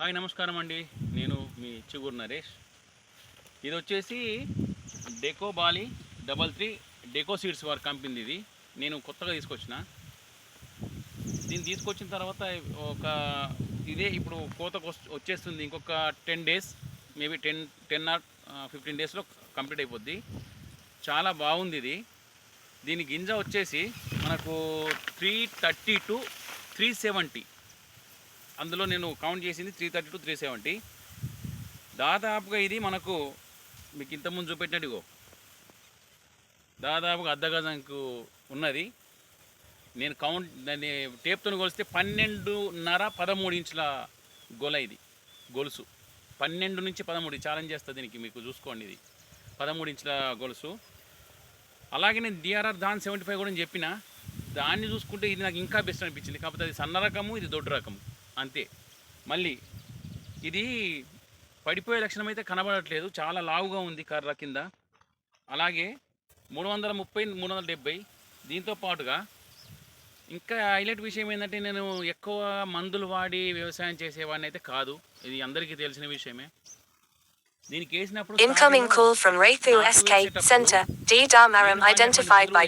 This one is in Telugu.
హాయ్ నమస్కారం అండి. నేను మీ చిగురు నరేష్. ఇది వచ్చేసి డెకో బాలి 33 డెకో సీడ్స్ వారి కంపెనీ. ఇది నేను కొత్తగా తీసుకొచ్చిన. దీన్ని తీసుకొచ్చిన తర్వాత ఒక ఇదే ఇప్పుడు కోతకు వచ్చేస్తుంది. ఇంకొక 10 డేస్, మేబీ 10 ఆర్ 15 డేస్లో కంప్లీట్ అయిపోద్ది. చాలా బాగుంది ఇది. దీని గింజ వచ్చేసి మనకు 330 to 370. అందులో నేను కౌంట్ చేసింది 330 to 370. దాదాపుగా ఇది మనకు మీకు ఇంతకుముందు చూపెట్టినట్టుగో దాదాపుగా అర్ధ గజంకు ఉన్నది. నేను దాన్ని టేప్తో కొలిస్తే 12.5-13 ఇంచుల గొల. ఇది గొలుసు 12 నుంచి 13 ఛాలెంజ్ చేస్తుంది దీనికి. మీకు చూసుకోండి, ఇది 13 ఇంచుల గొలుసు. అలాగే నేను DRR దాన్ 75 కూడా చెప్పిన. దాన్ని చూసుకుంటే ఇది నాకు ఇంకా బెస్ట్ అనిపించింది. కాకపోతే అది సన్న రకము, ఇది దొడ్డు రకము అంతే. మళ్ళీ ఇది పడిపోయే లక్షణం అయితే కనబడట్లేదు, చాలా లావుగా ఉంది కర్ర కింద. అలాగే 330-370. దీంతో పాటుగా ఇంకా హైలైట్ విషయం ఏంటంటే, నేను ఎక్కువ మందులు వాడి వ్యవసాయం చేసేవాడిని అయితే కాదు, ఇది అందరికీ తెలిసిన విషయమే. దీనికి వేసినప్పుడు Incoming call from Rathu SK Center. D Damaram identified by